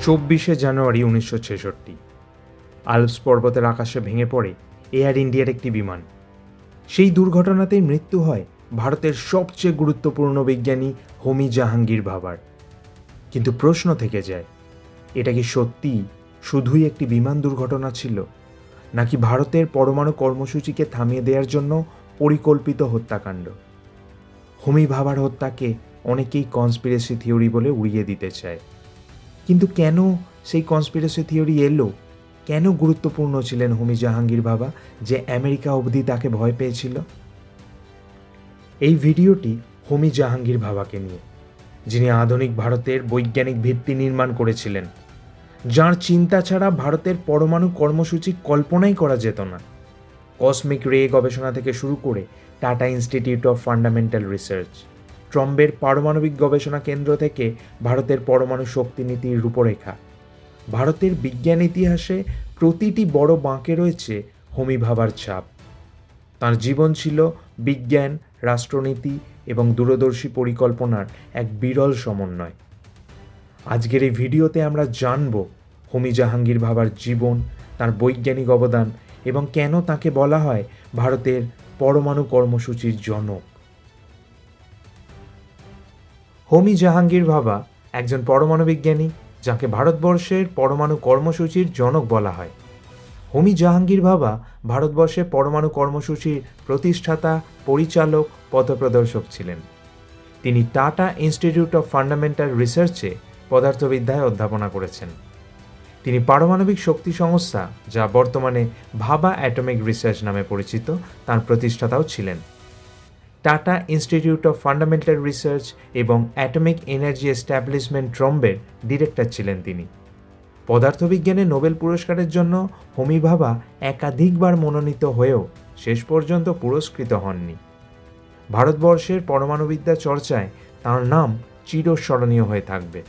জানুয়ারি 1966 Alps পর্বতের আকাশে ভেঙে পড়ে এয়ার ইন্ডিয়ার একটি বিমান। সেই দুর্ঘটনাতেই মৃত্যু হয় ভারতের সবচেয়ে গুরুত্বপূর্ণ বিজ্ঞানী হোমি জাহাঙ্গীর ভাবার। কিন্তু প্রশ্ন থেকে যায়, এটা কি সত্যিই শুধুই একটি বিমান দুর্ঘটনা ছিল, নাকি ভারতের পরমাণু কর্মসূচিকে থামিয়ে দেওয়ার জন্য পরিকল্পিত হত্যাকাণ্ড? হোমি ভাবার হত্যাকে অনেকেই কনস্পিরেসি থিওরি বলে উড়িয়ে দিতে চায়, কিন্তু কেন সেই কনস্পিরেসি থিওরি এলো? কেন গুরুত্বপূর্ণ ছিলেন হোমি জাহাঙ্গীর ভাবা যে আমেরিকা অবধি তাকে ভয় পেয়েছিল? এই ভিডিওটি হোমি জাহাঙ্গীর ভাবাকে নিয়ে, যিনি আধুনিক ভারতের বৈজ্ঞানিক ভিত্তি নির্মাণ করেছিলেন, যার চিন্তা ছাড়া ভারতের পরমাণু কর্মসূচি কল্পনাই করা যেত না। কসমিক রে গবেষণা থেকে শুরু করে Tata Institute of Fundamental Research, ট্রম্বের পারমাণবিক গবেষণা কেন্দ্র থেকে ভারতের পরমাণু শক্তি নীতির রূপরেখা, ভারতের বিজ্ঞান ইতিহাসে প্রতিটি বড় বাঁকে রয়েছে হোমি ভাবার ছাপ। তাঁর জীবন ছিল বিজ্ঞান, রাষ্ট্রনীতি এবং দূরদর্শী পরিকল্পনার এক বিরল সমন্বয়। আজকের এই ভিডিওতে আমরা জানব হোমি জাহাঙ্গীর ভাবার জীবন, তাঁর বৈজ্ঞানিক অবদান এবং কেন তাঁকে বলা হয় ভারতের পরমাণু কর্মসূচির জনক। হোমি জাহাঙ্গীর ভাবা একজন পরমাণু বিজ্ঞানী, যাকে ভারতবর্ষের পরমাণু কর্মসূচির জনক বলা হয়। হোমি জাহাঙ্গীর ভাবা ভারতবর্ষের পরমাণু কর্মসূচির প্রতিষ্ঠাতা, পরিচালক, পথপ্রদর্শক ছিলেন। তিনি টাটা ইনস্টিটিউট অফ ফান্ডামেন্টাল রিসার্চে পদার্থবিদ্যায় অধ্যাপনা করেছেন। তিনি পারমাণবিক শক্তি সংস্থা, যা বর্তমানে ভাবা অ্যাটমিক রিসার্চ নামে পরিচিত, তার প্রতিষ্ঠাতাও ছিলেন। Tata Institute of Fundamental research এবং অ্যাটমিক এনার্জি এস্টাবলিশমেন্ট ট্রম্বের ডিরেক্টর ছিলেন তিনি। পদার্থবিজ্ঞানে নোবেল পুরস্কারের জন্য হোমি ভাবা একাধিকবার মনোনীত হয়েও শেষ পর্যন্ত পুরস্কৃত হননি। ভারতবর্ষের পরমাণুবিদ্যা চর্চায় তাঁর নাম চিরস্মরণীয় হয়ে থাকবে।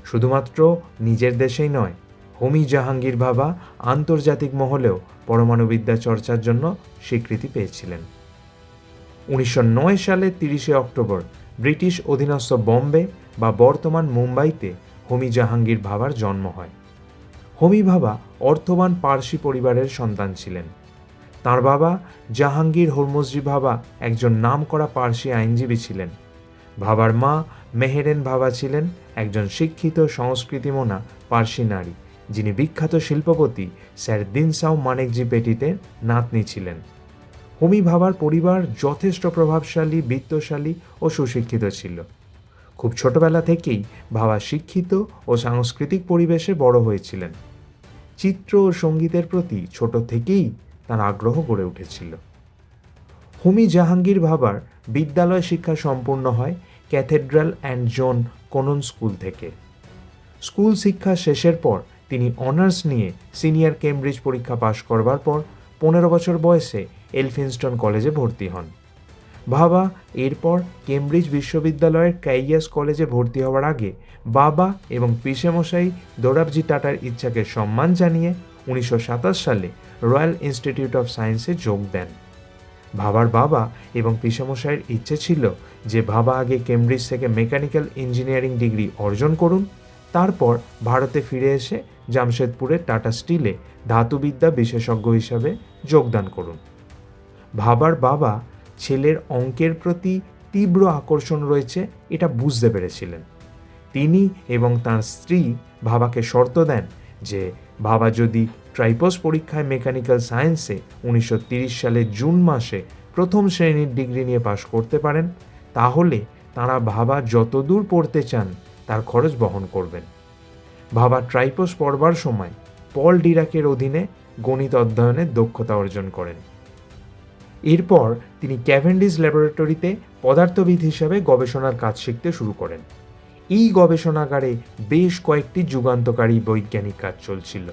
শুধুমাত্র নিজের দেশেই নয়, হোমি জাহাঙ্গীর ভাবা আন্তর্জাতিক মহলেও পরমাণুবিদ্যা চর্চার জন্য স্বীকৃতি পেয়েছিলেন। 1909 সালের 30 অক্টোবর ব্রিটিশ অধীনস্থ বম্বে বা বর্তমান মুম্বাইতে হোমি জাহাঙ্গীর ভাবার জন্ম হয়। হোমি ভাবা অর্থবান পার্সি পরিবারের সন্তান ছিলেন। তাঁর বাবা জাহাঙ্গীর হরমুজজি ভাবা একজন নামকরা পার্সি আইনজীবী ছিলেন। ভাবার মা মেহেরেন ভাবা ছিলেন একজন শিক্ষিত, সংস্কৃতিমনা পার্সি নারী, যিনি বিখ্যাত শিল্পপতি স্যার দিনসাও মানেকজি পেটিতের নাতনি ছিলেন। হোমি ভাবার পরিবার যথেষ্ট প্রভাবশালী, বিত্তশালী ও সুশিক্ষিত ছিল। খুব ছোটবেলা থেকেই ভাবা শিক্ষিত ও সাংস্কৃতিক পরিবেশে বড় হয়েছিলেন। চিত্র ও সঙ্গীতের প্রতি ছোট থেকেই তার আগ্রহ গড়ে উঠেছিল। হোমি জাহাঙ্গীর ভাবার বিদ্যালয় শিক্ষা সম্পূর্ণ হয় ক্যাথেড্রাল অ্যান্ড জন কোনন স্কুল থেকে। স্কুল শিক্ষা শেষের পর তিনি অনার্স নিয়ে সিনিয়র কেমব্রিজ পরীক্ষা পাশ করবার পর 15 বছর বয়সে এলফিনস্টন কলেজে ভর্তি হন। ভাবা এরপর কেমব্রিজ বিশ্ববিদ্যালয়ের ক্যাইয়াস কলেজে ভর্তি হওয়ার আগে বাবা এবং পিসেমশাই দোরাবজি টাটার ইচ্ছাকে সম্মান জানিয়ে 1927 সালে রয়্যাল ইনস্টিটিউট অফ সায়েন্সে যোগ দেন। ভাবার বাবা এবং পিসেমশাইয়ের ইচ্ছে ছিল যে ভাবা আগে কেমব্রিজ থেকে মেকানিক্যাল ইঞ্জিনিয়ারিং ডিগ্রি অর্জন করুন, তারপর ভারতে ফিরে এসে জামশেদপুরের টাটা স্টিলে ধাতুবিদ্যা বিশেষজ্ঞ হিসাবে যোগদান করুন। ভাবার বাবা ছেলের অঙ্কের প্রতি তীব্র আকর্ষণ রয়েছে এটা বুঝতে পেরেছিলেন। তিনি এবং তাঁর স্ত্রী ভাবাকে শর্ত দেন যে ভাবা যদি ট্রাইপস পরীক্ষায় মেকানিক্যাল সায়েন্সে 1930 সালের জুন মাসে প্রথম শ্রেণীর ডিগ্রি নিয়ে পাশ করতে পারেন, তাহলে তাঁরা ভাবা যতদূর পড়তে চান তার খরচ বহন করবেন। ভাবা ট্রাইপস পড়বার সময় পল ডিরাকের অধীনে গণিত অধ্যয়নের দক্ষতা অর্জন করেন। এরপর তিনি ক্যাভেন্ডিশ ল্যাবরেটরিতে পদার্থবিদ হিসাবে গবেষণার কাজ শিখতে শুরু করেন। এই গবেষণাগারে বেশ কয়েকটি যুগান্তকারী বৈজ্ঞানিক কাজ চলছিল।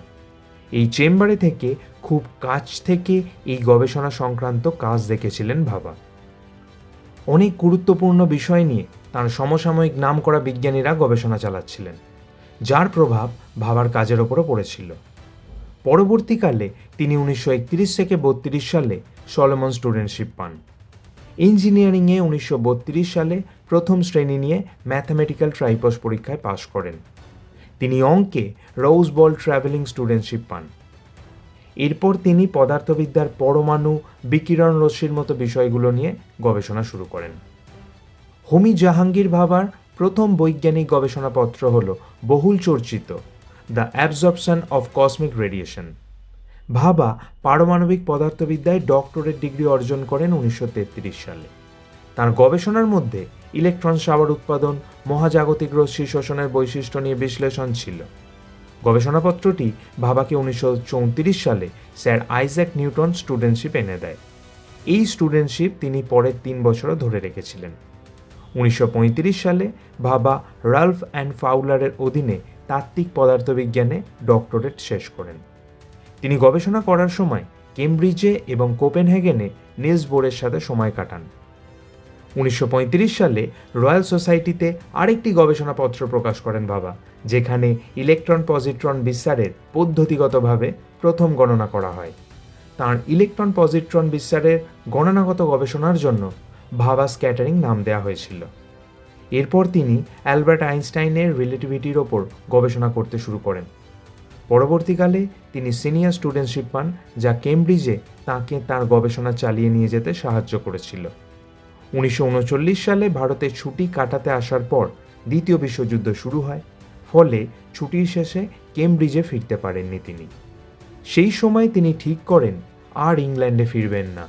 এই চেম্বারে থেকে খুব কাছ থেকে এই গবেষণা সংক্রান্ত কাজ দেখেছিলেন ভাবা। অনেক গুরুত্বপূর্ণ বিষয় নিয়ে তাঁর সমসাময়িক নামকরা বিজ্ঞানীরা গবেষণা চালাচ্ছিলেন, যার প্রভাব ভাবার কাজের ওপরও পড়েছিল। পরবর্তীকালে তিনি 1931 থেকে 32 সালে সলোমন স্টুডেন্টশিপ পান। ইঞ্জিনিয়ারিংয়ে 1932 সালে প্রথম শ্রেণী নিয়ে ম্যাথামেটিক্যাল ট্রাইপস পরীক্ষায় পাশ করেন। তিনি অঙ্কে রোজ বল ট্রাভেলিং স্টুডেন্টশিপ পান। এরপর তিনি পদার্থবিদ্যার পরমাণু, বিকিরণ রশ্মির মতো বিষয়গুলো নিয়ে গবেষণা শুরু করেন। হোমি জাহাঙ্গীর ভাবার প্রথম বৈজ্ঞানিক গবেষণাপত্র হল বহুল চর্চিত the absorption of cosmic radiation. Bhabha পারমাণবিক পদার্থবিদ্যায় ডক্টরেট ডিগ্রি অর্জন করেন 1933 সালে। তার গবেষণার মধ্যে ইলেকট্রন শাওয়ার উৎপাদন, মহাজাগতিক রশ্মি শোষণের বৈশিষ্ট্য নিয়ে বিশ্লেষণ ছিল। গবেষণাপত্রটি ভাবাকে 1934 সালে স্যার আইজ্যাক নিউটন স্টুডেন্টশিপ এনে দেয়। এই স্টুডেন্টশিপ তিনি পরের 3 বছরও ধরে রেখেছিলেন। 1935 সালে ভাবা রাল্ফ অ্যান্ড ফাউলারের অধীনে তাত্ত্বিক পদার্থবিজ্ঞানে ডক্টরেট শেষ করেন। তিনি গবেষণা করার সময় কেমব্রিজে এবং কোপেনহেগেনে নিলস বোরের সাথে সময় কাটান। 1935 সালে রয়্যাল সোসাইটিতে আরেকটি গবেষণাপত্র প্রকাশ করেন ভাবা, যেখানে ইলেকট্রন পজিট্রন বিস্তারের পদ্ধতিগতভাবে প্রথম গণনা করা হয়। তাঁর ইলেকট্রন পজিট্রন বিস্তারের গণনাগত গবেষণার জন্য ভাবা স্ক্যাটারিং নাম দেওয়া হয়েছিল। এরপর তিনি অ্যালবার্ট আইনস্টাইনের রিলেটিভিটির ওপর গবেষণা করতে শুরু করেন। পরবর্তীকালে তিনি সিনিয়র স্টুডেন্টশিপ পান, যা কেমব্রিজে তাঁকে তাঁর গবেষণা চালিয়ে নিয়ে যেতে সাহায্য করেছিল। 1939 সালে ভারতে ছুটি কাটাতে আসার পর দ্বিতীয় বিশ্বযুদ্ধ শুরু হয়, ফলে ছুটির শেষে কেমব্রিজে ফিরতে পারেননি তিনি। সেই সময় তিনি ঠিক করেন আর ইংল্যান্ডে ফিরবেন না।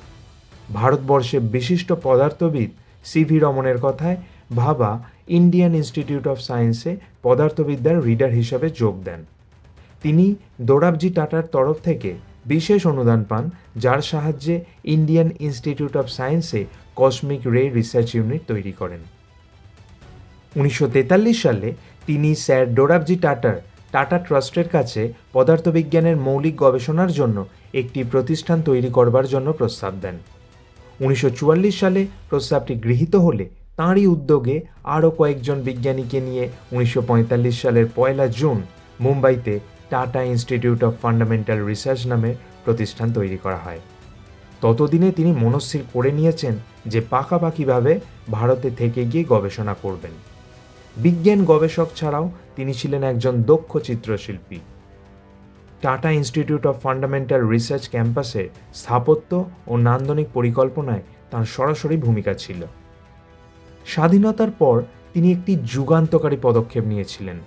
ভারতবর্ষে বিশিষ্ট পদার্থবিদ সিভি রমনের কথায় ভাবা ইন্ডিয়ান ইনস্টিটিউট অফ সায়েন্সে পদার্থবিদ্যার রিডার হিসাবে যোগ দেন। তিনি দোরাবজি টাটার তরফ থেকে বিশেষ অনুদান পান, যার সাহায্যে ইন্ডিয়ান ইনস্টিটিউট অফ সায়েন্সে কসমিক রে রিসার্চ ইউনিট তৈরি করেন। 1943 সালে তিনি স্যার দোরাবজি টাটার টাটা ট্রাস্টের কাছে পদার্থবিজ্ঞানের মৌলিক গবেষণার জন্য একটি প্রতিষ্ঠান তৈরি করবার জন্য প্রস্তাব দেন। 1944 সালে প্রস্তাবটি গৃহীত হলে তাঁরই উদ্যোগে আরও কয়েকজন বিজ্ঞানীকে নিয়ে 1945 সালের 1 জুন মুম্বাইতে tata Institute of Fundamental research নামে প্রতিষ্ঠান তৈরি করা হয়। ততদিনে তিনি মনস্থির করে নিয়েছেন যে পাকাপাকিভাবে ভারতে থেকে গিয়ে গবেষণা করবেন। বিজ্ঞান গবেষক ছাড়াও তিনি ছিলেন একজন দক্ষ চিত্রশিল্পী। Tata Institute of Fundamental research ক্যাম্পাসের স্থাপত্য ও নান্দনিক পরিকল্পনায় তাঁর সরাসরি ভূমিকা ছিল। স্বাধীনতার পর তিনি একটি যুগান্তকারী পদক্ষেপ নিয়েছিলেন।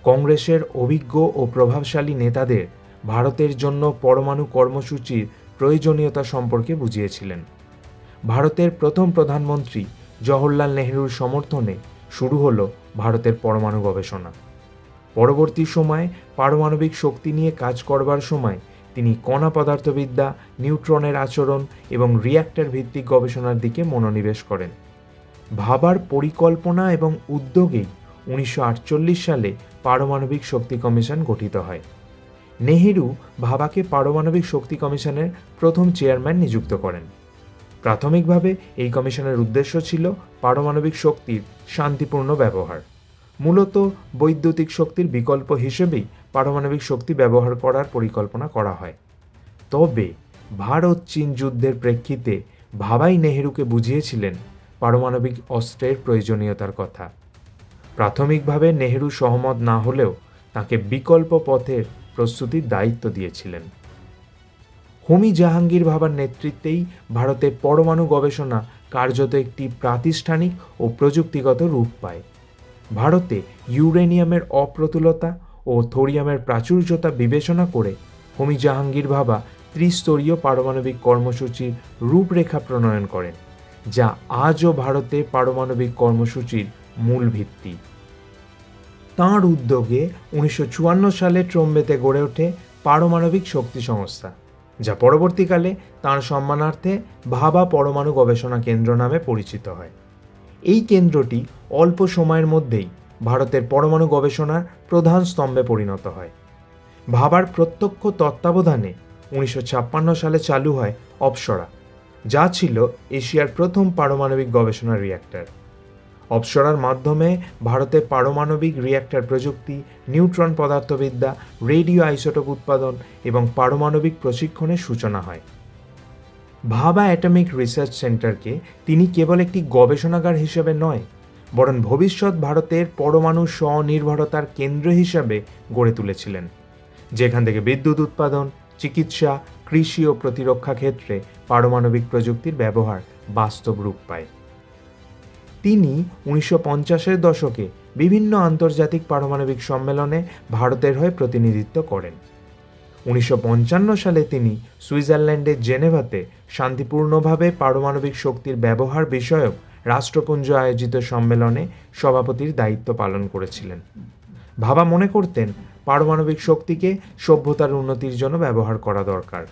কংগ্রেসের অভিজ্ঞ ও প্রভাবশালী নেতাদের ভারতের জন্য পরমাণু কর্মসূচির প্রয়োজনীয়তা সম্পর্কে বুঝিয়েছিলেন। ভারতের প্রথম প্রধানমন্ত্রী জওহরলাল নেহরুর সমর্থনে শুরু হলো ভারতের পরমাণু গবেষণা। পরবর্তী সময়ে পারমাণবিক শক্তি নিয়ে কাজ করবার সময় তিনি কণা পদার্থবিদ্যা, নিউট্রনের আচরণ এবং রিঅ্যাক্টর ভিত্তিক গবেষণার দিকে মনোনিবেশ করেন। ভাবার পরিকল্পনা এবং উদ্যোগেই 1948 সালে পারমাণবিক শক্তি কমিশন গঠিত হয়। নেহেরু ভাবাকে পারমাণবিক শক্তি কমিশনের প্রথম চেয়ারম্যান নিযুক্ত করেন। প্রাথমিকভাবে এই কমিশনের উদ্দেশ্য ছিল পারমাণবিক শক্তির শান্তিপূর্ণ ব্যবহার। মূলত বৈদ্যুতিক শক্তির বিকল্প হিসেবেই পারমাণবিক শক্তি ব্যবহার করার পরিকল্পনা করা হয়। তবে ভারত চীন যুদ্ধের প্রেক্ষিতে ভাবাই নেহেরুকে বুঝিয়েছিলেন পারমাণবিক অস্ত্রের প্রয়োজনীয়তার কথা। প্রাথমিকভাবে নেহেরু সহমত না হলেও তাকে বিকল্প পথের প্রস্তুতির দায়িত্ব দিয়েছিলেন। হোমি জাহাঙ্গীর ভাবার নেতৃত্বেই ভারতে পরমাণু গবেষণা কার্যত একটি প্রাতিষ্ঠানিক ও প্রযুক্তিগত রূপ পায়। ভারতে ইউরেনিয়ামের অপ্রতুলতা ও থোরিয়ামের প্রাচুর্যতা বিবেচনা করে হোমি জাহাঙ্গীর ভাবা ত্রিস্তরীয় পারমাণবিক কর্মসূচির রূপরেখা প্রণয়ন করেন, যা আজও ভারতে পারমাণবিক কর্মসূচির মূল ভিত্তি। তাঁর উদ্যোগে 1954 সালে ট্রম্বেতে গড়ে ওঠে পারমাণবিক শক্তি সংস্থা, যা পরবর্তীকালে তাঁর সম্মানার্থে ভাবা পরমাণু গবেষণা কেন্দ্র নামে পরিচিত হয়। এই কেন্দ্রটি অল্প সময়ের মধ্যেই ভারতের পরমাণু গবেষণার প্রধান স্তম্ভে পরিণত হয়। ভাবার প্রত্যক্ষ তত্ত্বাবধানে 1956 সালে চালু হয় অপ্সরা, যা ছিল এশিয়ার প্রথম পারমাণবিক গবেষণা রিঅ্যাক্টর। অপ্সরার মাধ্যমে ভারতে পারমাণবিক রিঅ্যাক্টর প্রযুক্তি, নিউট্রন পদার্থবিদ্যা, রেডিও আইসোটোপ উৎপাদন এবং পারমাণবিক প্রশিক্ষণের সূচনা হয়। ভাবা অ্যাটমিক রিসার্চ সেন্টারকে তিনি কেবল একটি গবেষণাগার হিসেবে নয়, বরং ভবিষ্যৎ ভারতের পরমাণু স্বনির্ভরতার কেন্দ্র হিসাবে গড়ে তুলেছিলেন, যেখান থেকে বিদ্যুৎ উৎপাদন, চিকিৎসা, কৃষি ও প্রতিরক্ষা ক্ষেত্রে পারমাণবিক প্রযুক্তির ব্যবহার বাস্তব রূপ পায়। তিনি 1950-এর দশকে বিভিন্ন আন্তর্জাতিক পারমাণবিক সম্মেলনে ভারতের হয়ে প্রতিনিধিত্ব করেন। 1955 সালে তিনি সুইজারল্যান্ডের জেনেভাতে শান্তিপূর্ণভাবে পারমাণবিক শক্তির ব্যবহার বিষয়ক রাষ্ট্রপুঞ্জ আয়োজিত সম্মেলনে সভাপতির দায়িত্ব পালন করেছিলেন। ভাবা মনে করতেন পারমাণবিক শক্তিকে সভ্যতার উন্নতির জন্য ব্যবহার করা দরকার।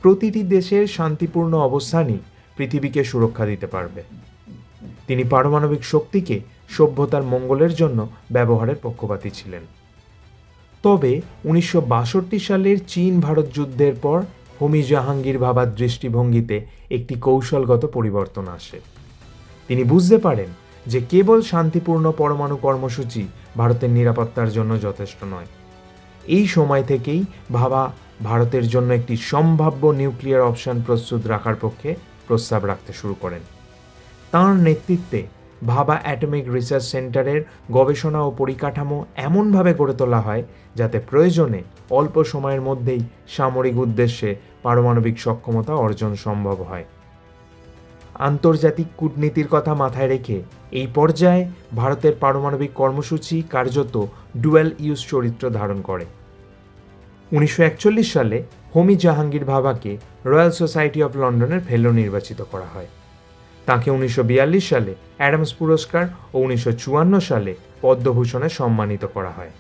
প্রতিটি দেশের শান্তিপূর্ণ অবস্থানই পৃথিবীকে সুরক্ষা দিতে পারবে। তিনি পারমাণবিক শক্তিকে সভ্যতার মঙ্গলের জন্য ব্যবহারের পক্ষপাতী ছিলেন। তবে 1962 সালের চীন ভারত যুদ্ধের পর হোমি জাহাঙ্গীর ভাবার দৃষ্টিভঙ্গিতে একটি কৌশলগত পরিবর্তন আসে। তিনি বুঝতে পারেন যে কেবল শান্তিপূর্ণ পরমাণু কর্মসূচি ভারতের নিরাপত্তার জন্য যথেষ্ট নয়। এই সময় থেকেই ভাবা ভারতের জন্য একটি সম্ভাব্য নিউক্লিয়ার অপশন প্রস্তুত রাখার পক্ষে প্রস্তাব রাখতে শুরু করেন। তাঁর নেতৃত্বে ভাবা অ্যাটমিক রিসার্চ সেন্টারের গবেষণা ও পরিকাঠামো এমনভাবে গড়ে তোলা হয় যাতে প্রয়োজনে অল্প সময়ের মধ্যেই সামরিক উদ্দেশ্যে পারমাণবিক সক্ষমতা অর্জন সম্ভব হয়। আন্তর্জাতিক কূটনীতির কথা মাথায় রেখে এই পর্যায়ে ভারতের পারমাণবিক কর্মসূচি কার্যত ডুয়াল ইউজ চরিত্র ধারণ করে। 1941 সালে হোমি জাহাঙ্গীর ভাবাকে রয়্যাল সোসাইটি অফ লন্ডনের ফেলো নির্বাচিত করা হয়। তাঁকে 1942 সালে অ্যাডামস পুরস্কার ও 1954 সালে পদ্মভূষণে সম্মানিত করা হয়।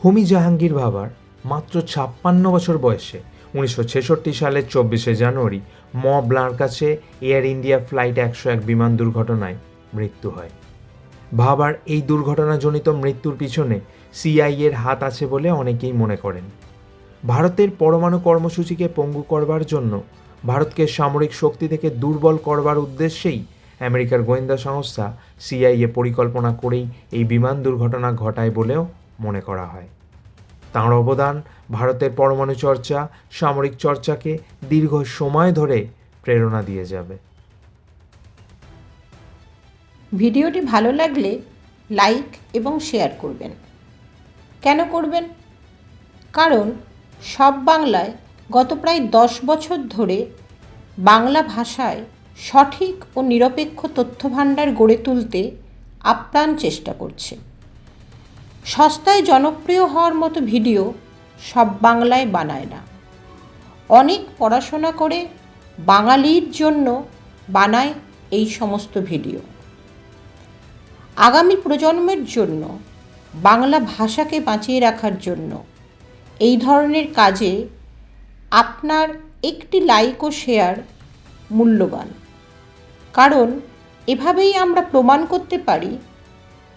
হোমি জাহাঙ্গীর ভাবার মাত্র 56 বছর বয়সে 1966 সালের 24শে জানুয়ারি ব্লাঁর কাছে এয়ার ইন্ডিয়া ফ্লাইট 101 বিমান দুর্ঘটনায় মৃত্যু হয়। ভাবার এই দুর্ঘটনাজনিত মৃত্যুর পিছনে সিআইএর হাত আছে বলে অনেকেই মনে করেন। ভারতের পরমাণু কর্মসূচিকে পঙ্গু করবার জন্য, ভারতকে সামরিক শক্তি থেকে দুর্বল করবার উদ্দেশ্যেই আমেরিকার গোয়েন্দা সংস্থা সিআইএ পরিকল্পনা করেই এই বিমান দুর্ঘটনা ঘটায় বলেও মনে করা হয়। তাঁর অবদান ভারতের পরমাণু চর্চা, সামরিক চর্চাকে দীর্ঘ সময় ধরে প্রেরণা দিয়ে যাবে। ভিডিওটি ভালো লাগলে লাইক এবং শেয়ার করবেন। কেন করবেন? কারণ সব বাংলায় গত প্রায় 10 বছর ধরে বাংলা ভাষায় সঠিক ও নিরপেক্ষ তথ্যভাণ্ডার গড়ে তুলতে আপ্রাণ চেষ্টা করছে। সস্তায় জনপ্রিয় হওয়ার মতো ভিডিও সব বাংলায় বানায় না। অনেক পড়াশোনা করে বাঙালির জন্য বানায় এই সমস্ত ভিডিও। আগামী প্রজন্মের জন্য, বাংলা ভাষাকে বাঁচিয়ে রাখার জন্য এই ধরনের কাজে আপনার একটি লাইক ও শেয়ার মূল্যবান। কারণ এভাবেই আমরা প্রমাণ করতে পারি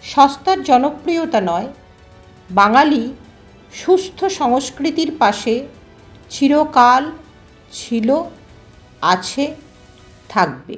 সস্তার জনপ্রিয়তা নয়, বাঙালি সুস্থ সংস্কৃতির পাশে চিরকাল ছিল, আছে, থাকবে।